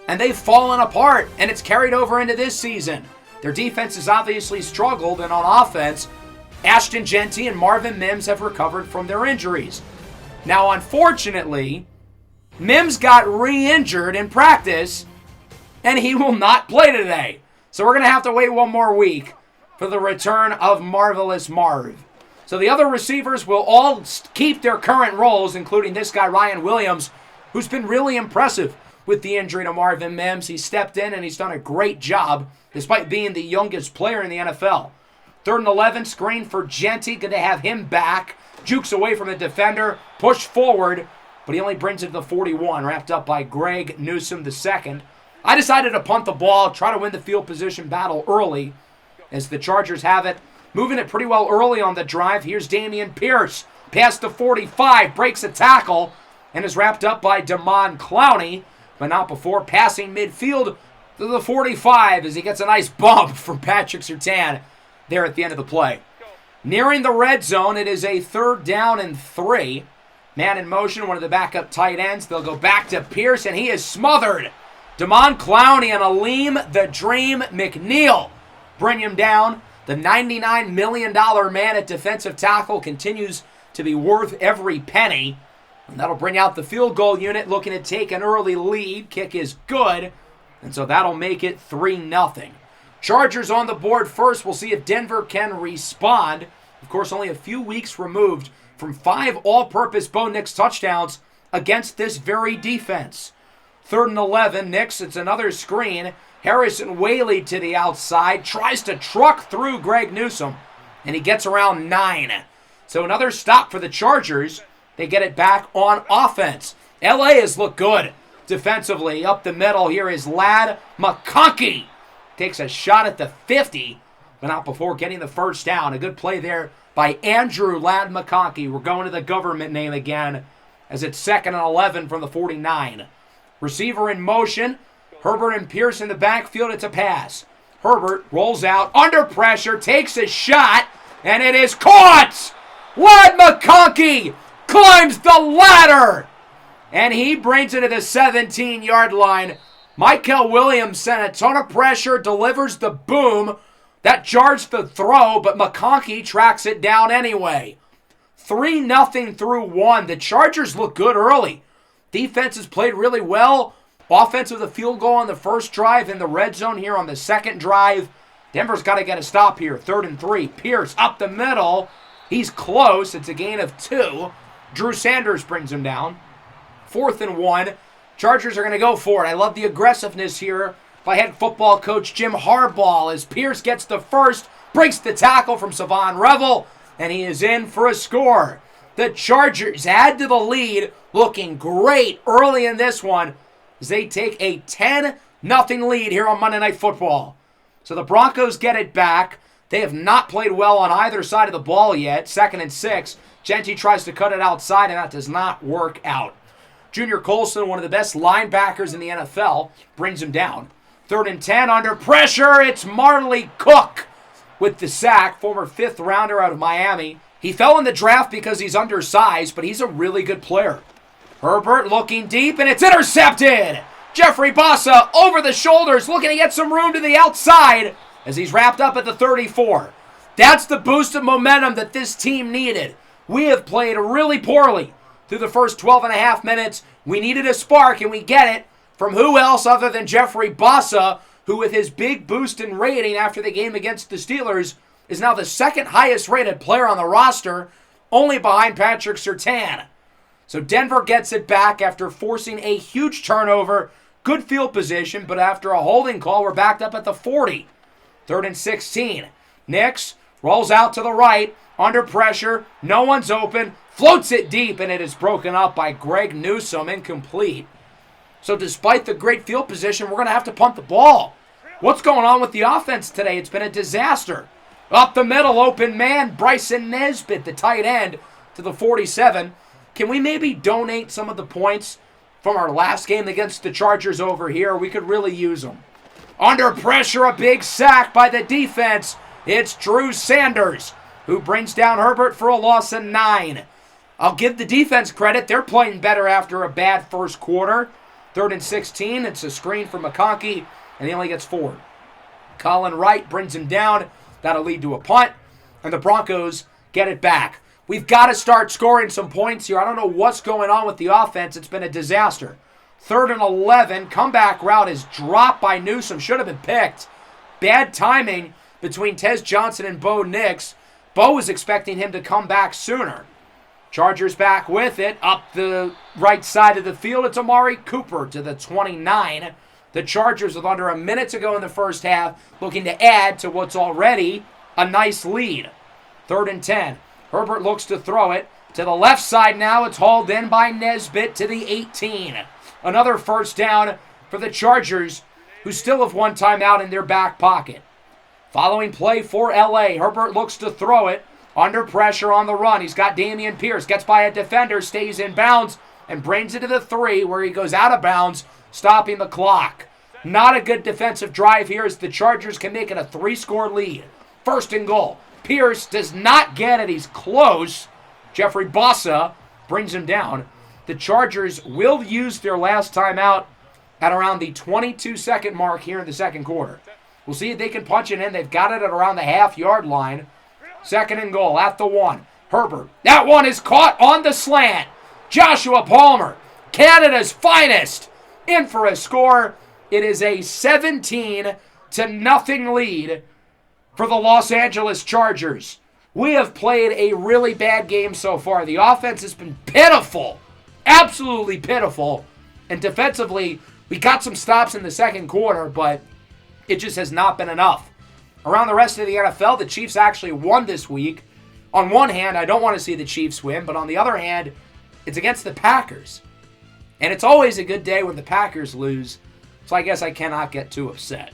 and they've fallen apart, and it's carried over into this season. Their defense has obviously struggled, and on offense, Ashton Jeanty and Marvin Mims have recovered from their injuries. Now, unfortunately, Mims got re-injured in practice, and he will not play today. So we're going to have to wait 1 more week for the return of Marvelous Marv. So the other receivers will all keep their current roles, including this guy, Ryan Williams, who's been really impressive with the injury to Marvin Mims. He stepped in, and he's done a great job, despite being the youngest player in the NFL. 3rd and 11, screen for Jeanty. Good to have him back. Jukes away from the defender, push forward, but he only brings it to the 41, wrapped up by Greg Newsome II. I decided to punt the ball, try to win the field position battle early, as the Chargers have it. Moving it pretty well early on the drive. Here's Dameon Pierce, past the 45, breaks a tackle, and is wrapped up by Damon Clowney, but not before passing midfield to the 45 as he gets a nice bump from Patrick Surtain there at the end of the play. Nearing the red zone, it is a 3rd down and 3. Man in motion, one of the backup tight ends. They'll go back to Pierce, and he is smothered. Damon Clowney and Aleem the Dream McNeil bring him down. The $99 million man at defensive tackle continues to be worth every penny. And that'll bring out the field goal unit looking to take an early lead. Kick is good. And so that'll make it 3-0. Chargers on the board first. We'll see if Denver can respond. Of course, only a few weeks removed from 5 all-purpose Bo Nix touchdowns against this very defense. 3rd and 11, Nix, it's another screen. Harrison Whaley to the outside, tries to truck through Greg Newsome, and he gets around 9. So another stop for the Chargers. They get it back on offense. LA has looked good defensively. Up the middle, here is Ladd McConkey. Takes a shot at the 50, but not before getting the first down. A good play there by Andrew Ladd McConkey. We're going to the government name again as it's 2nd and 11 from the 49. Receiver in motion. Herbert and Pierce in the backfield. It's a pass. Herbert rolls out under pressure, takes a shot, and it is caught! Ladd McConkey climbs the ladder, and he brings it to the 17-yard line. Michael Williams sent a ton of pressure, delivers the boom. That jars the throw, but McConkey tracks it down anyway. 3-0 through 1. The Chargers look good early. Defense has played really well. Offense with a field goal on the first drive, in the red zone here on the second drive. Denver's got to get a stop here. 3rd and 3. Pierce up the middle. He's close. It's a gain of 2. Drew Sanders brings him down. 4th and 1. Chargers are going to go for it. I love the aggressiveness here by head football coach Jim Harbaugh as Pierce gets the first, breaks the tackle from Savon Revel, and he is in for a score. The Chargers add to the lead, looking great early in this one as they take a 10-0 lead here on Monday Night Football. So the Broncos get it back. They have not played well on either side of the ball yet. 2nd and 6. Genty tries to cut it outside, and that does not work out. Junior Colson, one of the best linebackers in the NFL, brings him down. 3rd and 10, under pressure. It's Marley Cook with the sack, former 5th rounder out of Miami. He fell in the draft because he's undersized, but he's a really good player. Herbert looking deep, and it's intercepted. Jeffrey Bossa over the shoulders, looking to get some room to the outside as he's wrapped up at the 34. That's the boost of momentum that this team needed. We have played really poorly through the first 12 and a half minutes. We needed a spark, and we get it from who else other than Jeffrey Bossa, who with his big boost in rating after the game against the Steelers is now the 2nd highest rated player on the roster, only behind Patrick Surtain. So Denver gets it back after forcing a huge turnover. Good field position, but after a holding call, we're backed up at the 40. 3rd and 16. Nix rolls out to the right, under pressure, no one's open, floats it deep, and it is broken up by Greg Newsome, incomplete. So despite the great field position, we're going to have to punt the ball. What's going on with the offense today? It's been a disaster. Up the middle, open man, Bryson Nesbitt, the tight end, to the 47. Can we maybe donate some of the points from our last game against the Chargers over here? We could really use them. Under pressure, a big sack by the defense. It's Drew Sanders, who brings down Herbert for a loss of 9. I'll give the defense credit. They're playing better after a bad first quarter. 3rd and 16. It's a screen for McConkey, and he only gets 4. Colin Wright brings him down. That'll lead to a punt, and the Broncos get it back. We've got to start scoring some points here. I don't know what's going on with the offense. It's been a disaster. 3rd and 11. Comeback route is dropped by Newsome. Should have been picked. Bad timing between Tez Johnson and Bo Nix. Bo was expecting him to come back sooner. Chargers back with it. Up the right side of the field, it's Amari Cooper to the 29. The Chargers, with under a minute to go in the first half, looking to add to what's already a nice lead. 3rd and 10. Herbert looks to throw it. To the left side now, it's hauled in by Nesbitt to the 18. Another first down for the Chargers, who still have one timeout in their back pocket. Following play for LA, Herbert looks to throw it. Under pressure on the run. He's got Dameon Pierce. Gets by a defender, stays in bounds, and brings it to the 3, where he goes out of bounds, stopping the clock. Not a good defensive drive here as the Chargers can make it a 3-score lead. 1st and goal. Pierce does not get it. He's close. Jeffrey Bossa brings him down. The Chargers will use their last timeout at around the 22-second mark here in the second quarter. We'll see if they can punch it in. They've got it at around the half-yard line. 2nd and goal at the 1. Herbert. That one is caught on the slant. Joshua Palmer, Canada's finest, in for a score. It is a 17-0 lead for the Los Angeles Chargers. We have played a really bad game so far. The offense has been pitiful, absolutely pitiful. And defensively, we got some stops in the second quarter, but it just has not been enough. Around the rest of the NFL, the Chiefs actually won this week. On one hand, I don't want to see the Chiefs win, but on the other hand, it's against the Packers. And it's always a good day when the Packers lose, so I guess I cannot get too upset.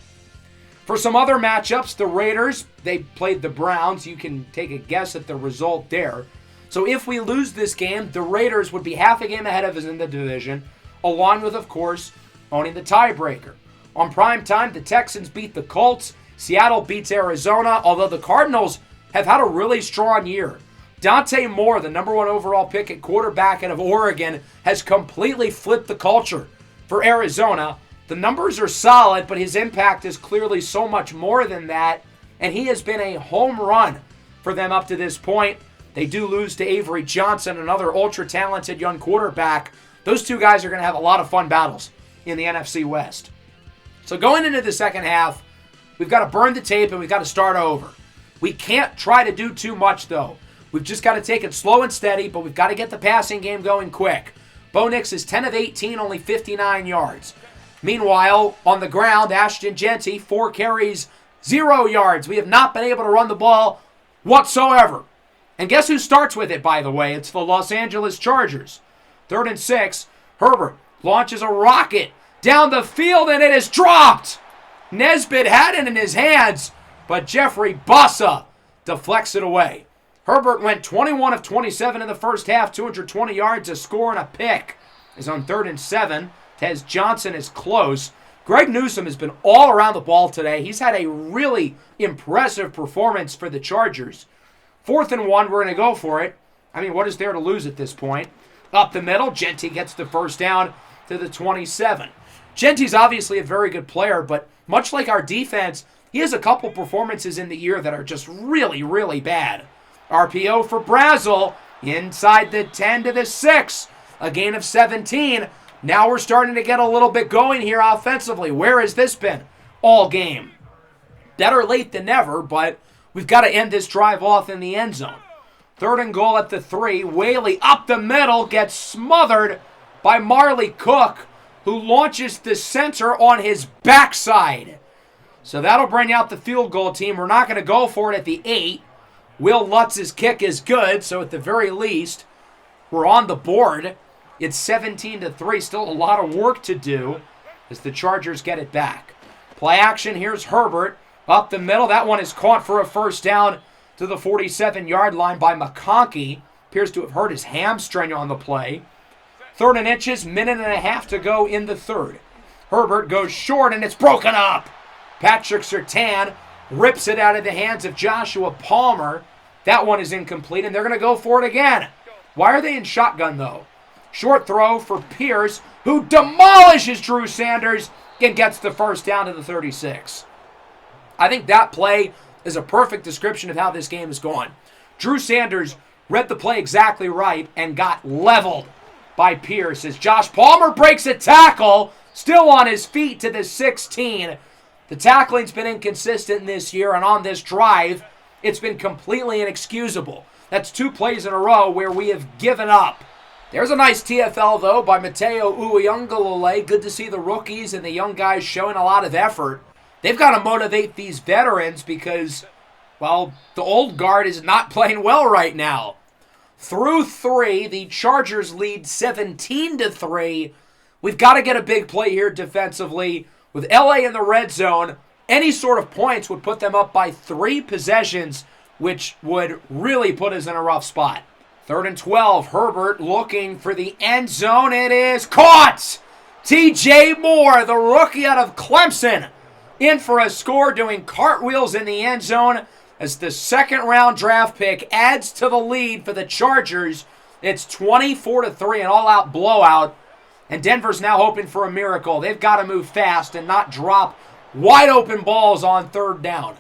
For some other matchups, the Raiders, they played the Browns. You can take a guess at the result there. So if we lose this game, the Raiders would be half a game ahead of us in the division, along with, of course, owning the tiebreaker. On prime time, the Texans beat the Colts. Seattle beats Arizona, although the Cardinals have had a really strong year. Dante Moore, the number 1 overall pick at quarterback out of Oregon, has completely flipped the culture for Arizona. The numbers are solid, but his impact is clearly so much more than that, and he has been a home run for them up to this point. They do lose to Avery Johnson, another ultra-talented young quarterback. Those two guys are going to have a lot of fun battles in the NFC West. So going into the second half, we've got to burn the tape and we've got to start over. We can't try to do too much, though. We've just got to take it slow and steady, but we've got to get the passing game going quick. Bo Nix is 10 of 18, only 59 yards. Meanwhile, on the ground, Ashton Jeanty, 4 carries, 0 yards. We have not been able to run the ball whatsoever. And guess who starts with it, by the way? It's the Los Angeles Chargers. 3rd and 6. Herbert launches a rocket down the field, and it is dropped. Nesbitt had it in his hands, but Jeffrey Bussa deflects it away. Herbert went 21 of 27 in the first half, 220 yards, a score, and a pick. Is on 3rd and 7. Tez Johnson is close. Greg Newsome has been all around the ball today. He's had a really impressive performance for the Chargers. 4th and 1, we're going to go for it. I mean, what is there to lose at this point? Up the middle, Jeanty gets the first down to the 27. Jeanty's obviously a very good player, but much like our defense, he has a couple performances in the year that are just really, really bad. RPO for Brazel inside the 10 to the 6. A gain of 17. Now we're starting to get a little bit going here offensively. Where has this been all game? Better late than never, but we've got to end this drive off in the end zone. 3rd and goal at the 3. Whaley up the middle, gets smothered by Marley Cook, who launches the center on his backside. So that'll bring out the field goal team. We're not going to go for it at the 8. Will Lutz's kick is good, so at the very least, we're on the board. It's 17-3. Still a lot of work to do as the Chargers get it back. Play action. Here's Herbert up the middle. That one is caught for a first down to the 47-yard line by McConkey. Appears to have hurt his hamstring on the play. 3rd and inches, minute and a half to go in the 3rd. Herbert goes short, and it's broken up. Patrick Surtain rips it out of the hands of Joshua Palmer. That one is incomplete, and they're going to go for it again. Why are they in shotgun, though? Short throw for Pierce, who demolishes Drew Sanders and gets the first down to the 36. I think that play is a perfect description of how this game is going. Drew Sanders read the play exactly right and got leveled by Pierce as Josh Palmer breaks a tackle, still on his feet to the 16. The tackling's been inconsistent this year, and on this drive, it's been completely inexcusable. That's 2 plays in a row where we have given up. There's a nice TFL, though, by Mateo Uyunglele. Good to see the rookies and the young guys showing a lot of effort. They've got to motivate these veterans because, well, the old guard is not playing well right now. Through 3, the Chargers lead 17-3. We've got to get a big play here defensively. With LA in the red zone, any sort of points would put them up by 3 possessions, which would really put us in a rough spot. 3rd and 12, Herbert looking for the end zone. It is caught! TJ Moore, the rookie out of Clemson, in for a score, doing cartwheels in the end zone as the 2nd-round draft pick adds to the lead for the Chargers. It's 24-3, an all-out blowout. And Denver's now hoping for a miracle. They've got to move fast and not drop wide-open balls on 3rd down.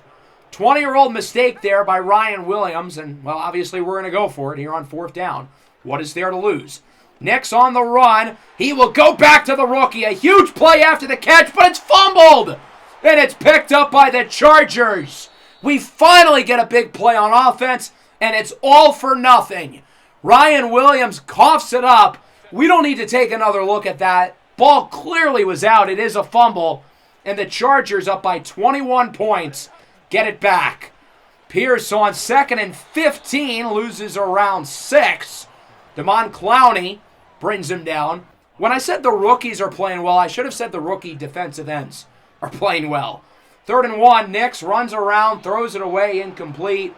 20-year-old mistake there by Ryan Williams, and, well, obviously we're going to go for it here on 4th down. What is there to lose? Nix on the run. He will go back to the rookie. A huge play after the catch, but it's fumbled! And it's picked up by the Chargers. We finally get a big play on offense, and it's all for nothing. Ryan Williams coughs it up. We don't need to take another look at that. Ball clearly was out. It is a fumble. And the Chargers, up by 21 points, get it back. Pierce on 2nd and 15, loses around 6. Damon Clowney brings him down. When I said the rookies are playing well, I should have said the rookie defensive ends are playing well. 3rd and 1, Nix runs around, throws it away, incomplete.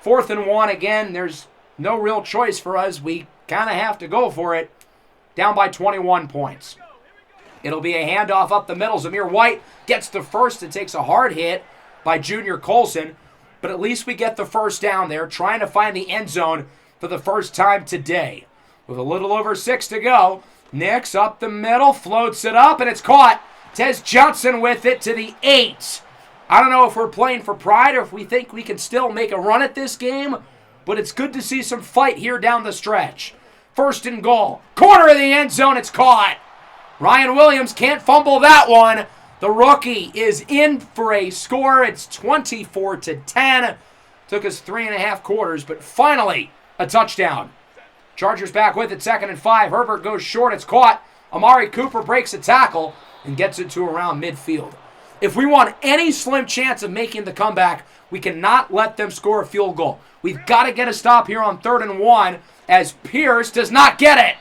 4th and 1, again, there's no real choice for us. We kind of have to go for it. Down by 21 points. It'll be a handoff up the middle. Zamir White gets the first and takes a hard hit by Junior Colson. But at least we get the first down there, trying to find the end zone for the first time today. With a little over 6 to go, Nix up the middle, floats it up, and it's caught. Tez Johnson with it to the 8. I don't know if we're playing for pride or if we think we can still make a run at this game, but it's good to see some fight here down the stretch. 1st and goal. Corner of the end zone. It's caught. Ryan Williams can't fumble that one. The rookie is in for a score. It's 24-10. Took us 3.5 quarters, but finally a touchdown. Chargers back with it, 2nd and 5. Herbert goes short. It's caught. Amari Cooper breaks a tackle and gets it to around midfield. If we want any slim chance of making the comeback, we cannot let them score a field goal. We've got to get a stop here on 3rd and 1 as Pierce does not get it.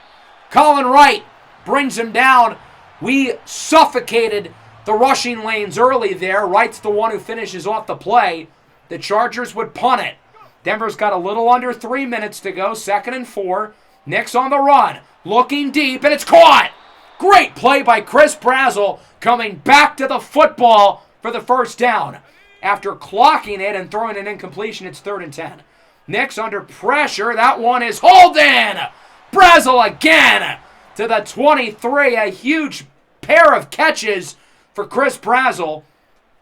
Colin Wright brings him down. We suffocated the rushing lanes early there. Wright's the one who finishes off the play. The Chargers would punt it. Denver's got a little under 3 minutes to go. 2nd and 4. Nick's on the run. Looking deep, and it's caught. Great play by Chris Brazzell coming back to the football for the first down. After clocking it and throwing an incompletion, it's 3rd and 10. Nick's under pressure. That one is Holden. Brazzell again to the 23. A huge pair of catches for Chris Brazzell.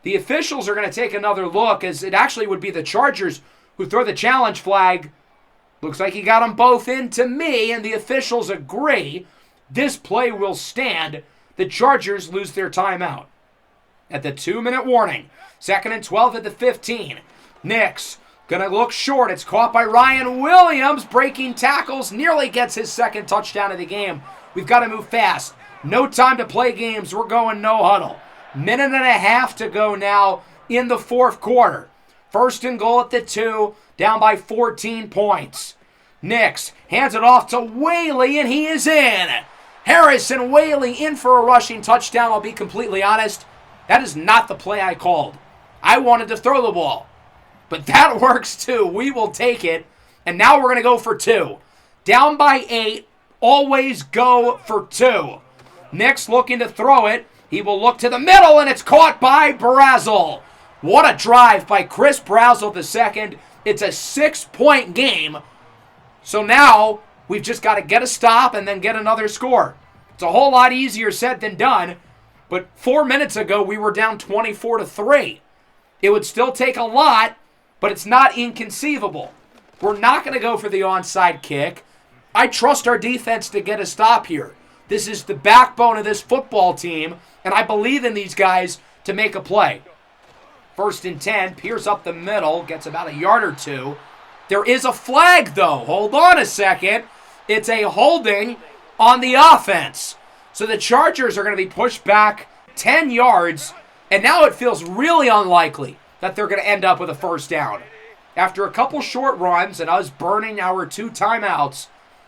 The officials are going to take another look, as it actually would be the Chargers who throw the challenge flag. Looks like he got them both in to me, and the officials agree. This play will stand. The Chargers lose their timeout. At the 2-minute warning, 2nd and 12 at the 15. Nick's going to look short. It's caught by Ryan Williams, breaking tackles, nearly gets his 2nd touchdown of the game. We've got to move fast. No time to play games. We're going no huddle. Minute and a half to go now in the 4th quarter. 1st and goal at the 2, down by 14 points. Nick's hands it off to Whaley, and he is in. Harrison Whaley in for a rushing touchdown. I'll be completely honest, that is not the play I called. I wanted to throw the ball. But that works too. We will take it. And now we're going to go for 2. Down by 8. Always go for 2. Nick's looking to throw it. He will look to the middle, and it's caught by Brazzell. What a drive by Chris Brazzell II. It's a 6-point game. So now we've just got to get a stop and then get another score. It's a whole lot easier said than done. But 4 minutes ago, we were down 24-3. It would still take a lot, but it's not inconceivable. We're not going to go for the onside kick. I trust our defense to get a stop here. This is the backbone of this football team, and I believe in these guys to make a play. 1st and 10, Pierce up the middle, gets about a yard or 2. There is a flag, though. Hold on a second. It's a holding on the offense. So the Chargers are going to be pushed back 10 yards, and now it feels really unlikely that they're going to end up with a 1st down. After a couple short runs and us burning our 2 timeouts,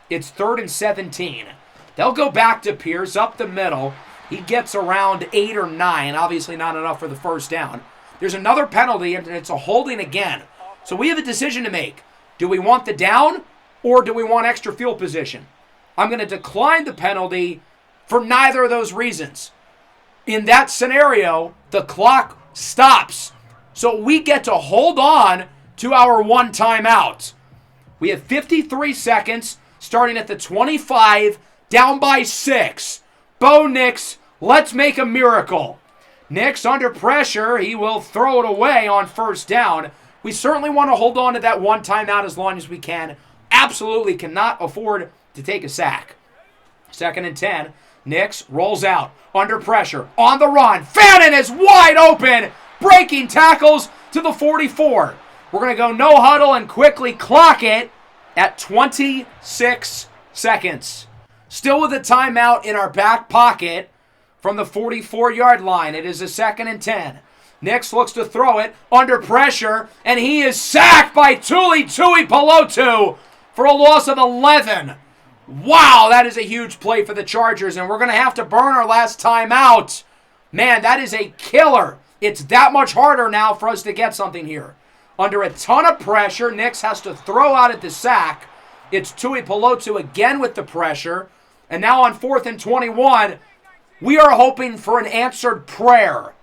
it's 3rd and 17. They'll go back to Pierce up the middle. He gets around 8 or 9, obviously not enough for the 1st down. There's another penalty, and it's a holding again. So we have a decision to make. Do we want the down, or do we want extra field position? I'm going to decline the penalty for neither of those reasons. In that scenario, the clock stops. So we get to hold on to our 1 timeout. We have 53 seconds, starting at the 25, down by 6. Bo Nix, let's make a miracle. Nix under pressure. He will throw it away on 1st down. We certainly want to hold on to that 1 timeout as long as we can. Absolutely cannot afford to take a sack. 2nd and 10. Nix rolls out under pressure on the run. Fannin is wide open, breaking tackles to the 44. We're going to go no huddle and quickly clock it at 26 seconds. Still with a timeout in our back pocket from the 44-yard line. It is a 2nd and 10. Nix looks to throw it under pressure, and he is sacked by Tuli Tuipulotu for a loss of 11. Wow, that is a huge play for the Chargers, and we're going to have to burn our last timeout. Man, that is a killer. It's that much harder now for us to get something here. Under a ton of pressure, Nix has to throw out at the sack. It's Tuipulotu again with the pressure. And now on 4th and 21, we are hoping for an answered prayer.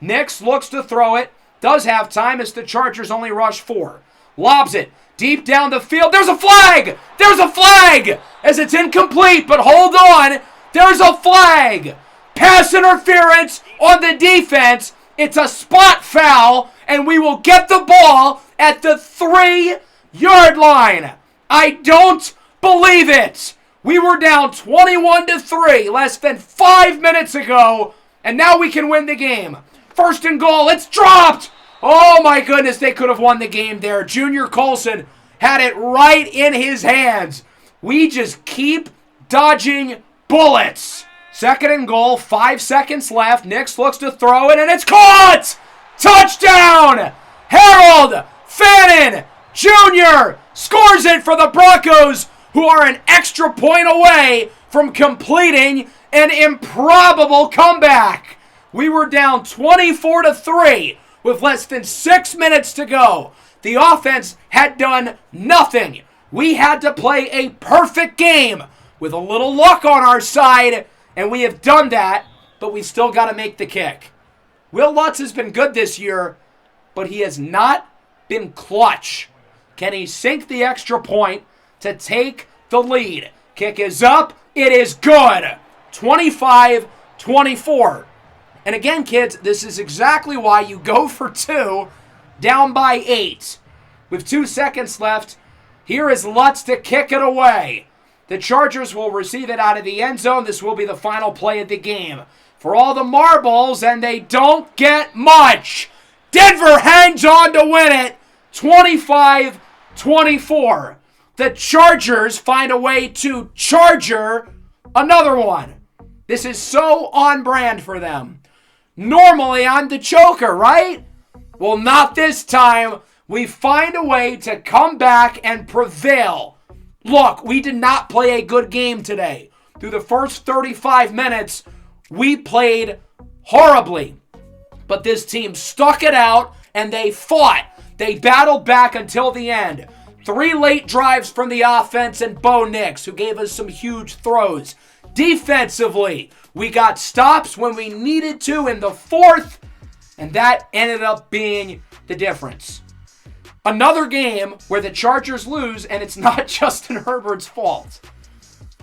Nix looks to throw it. Does have time as the Chargers only rush 4. Lobs it deep down the field. There's a flag! There's a flag! As it's incomplete, but hold on. There's a flag! Pass interference on the defense. It's a spot foul, and we will get the ball at the 3-yard line. I don't believe it. We were down 21-3 less than 5 minutes ago, and now we can win the game. 1st and goal. It's dropped. Oh, my goodness. They could have won the game there. Junior Colson had it right in his hands. We just keep dodging bullets. 2nd and goal, 5 seconds left. Nix looks to throw it, and it's caught! Touchdown! Harold Fannin Jr. scores it for the Broncos, who are an extra point away from completing an improbable comeback. We were down 24-3 with less than 6 minutes to go. The offense had done nothing. We had to play a perfect game with a little luck on our side, and we have done that, but we still got to make the kick. Will Lutz has been good this year, but he has not been clutch. Can he sink the extra point to take the lead? Kick is up. It is good. 25-24. And again, kids, this is exactly why you go for 2, down by 8. With 2 seconds left, here is Lutz to kick it away. The Chargers will receive it out of the end zone. This will be the final play of the game. For all the marbles, and they don't get much. Denver hangs on to win it, 25-24. The Chargers find a way to charger another one. This is so on brand for them. Normally, I'm the choker, right? Well, not this time. We find a way to come back and prevail. Look, we did not play a good game today. Through the first 35 minutes, we played horribly. But this team stuck it out, and they fought. They battled back until the end. 3 late drives from the offense and Bo Nix, who gave us some huge throws. Defensively, we got stops when we needed to in the 4th, and that ended up being the difference. Another game where the Chargers lose, and it's not Justin Herbert's fault.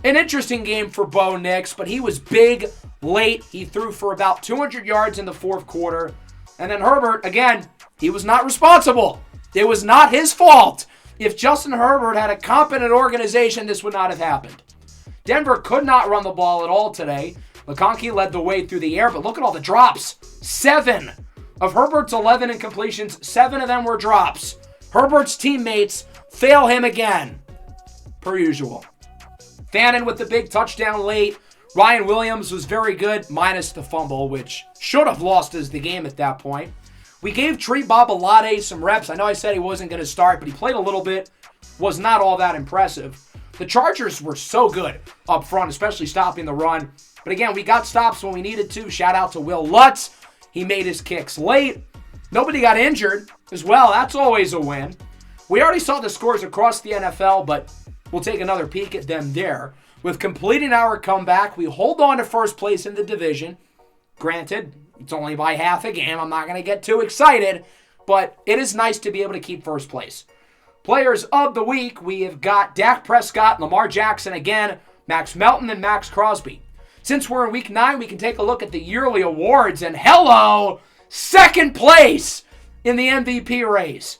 An interesting game for Bo Nix, but he was big late. He threw for about 200 yards in the 4th quarter. And then Herbert, again, he was not responsible. It was not his fault. If Justin Herbert had a competent organization, this would not have happened. Denver could not run the ball at all today. McConkey led the way through the air, but look at all the drops. 7 of Herbert's 11 incompletions, 7 of them were drops. Herbert's teammates fail him again, per usual. Fannin with the big touchdown late. Ryan Williams was very good, minus the fumble, which should have lost us the game at that point. We gave Tree Babalade some reps. I know I said he wasn't going to start, but he played a little bit. Was not all that impressive. The Chargers were so good up front, especially stopping the run. But again, we got stops when we needed to. Shout out to Will Lutz. He made his kicks late. Nobody got injured as well. That's always a win. We already saw the scores across the NFL, but we'll take another peek at them there. With completing our comeback, we hold on to first place in the division. Granted, it's only by half a game. I'm not going to get too excited, but it is nice to be able to keep first place. Players of the week, we have got Dak Prescott, Lamar Jackson again, Max Melton, and Max Crosby. Since we're in week 9, we can take a look at the yearly awards, and hello, 2nd place in the MVP race.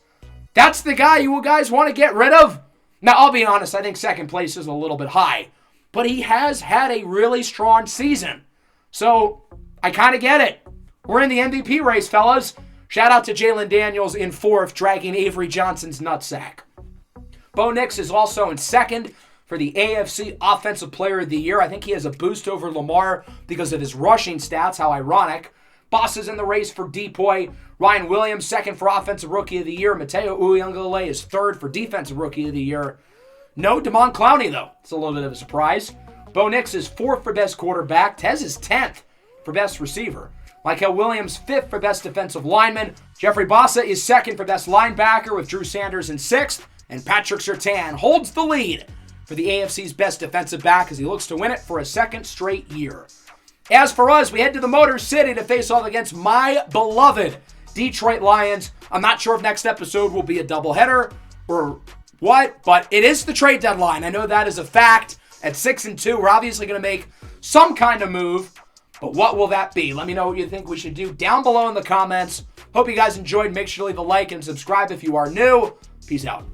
That's the guy you guys want to get rid of? Now, I'll be honest, I think 2nd place is a little bit high, but he has had a really strong season. So, I kind of get it. We're in the MVP race, fellas. Shout out to Jalen Daniels in 4th, dragging Avery Johnson's nutsack. Bo Nix is also in 2nd for the AFC Offensive Player of the Year. I think he has a boost over Lamar because of his rushing stats. How ironic. Boss is in the race for Depoy. Ryan Williams, 2nd for Offensive Rookie of the Year. Mateo Uyunglele is 3rd for Defensive Rookie of the Year. No Damon Clowney, though. It's a little bit of a surprise. Bo Nix is 4th for Best Quarterback. Tez is 10th for Best Receiver. Michael Williams, 5th for Best Defensive Lineman. Jeffrey Bossa is 2nd for Best Linebacker with Drew Sanders in 6th. And Patrick Surtain holds the lead for the AFC's Best Defensive Back as he looks to win it for a 2nd straight year. As for us, we head to the Motor City to face off against my beloved Detroit Lions. I'm not sure if next episode will be a doubleheader or what, but it is the trade deadline. I know that is a fact. At 6-2, we're obviously going to make some kind of move. But what will that be? Let me know what you think we should do down below in the comments. Hope you guys enjoyed. Make sure to leave a like and subscribe if you are new. Peace out.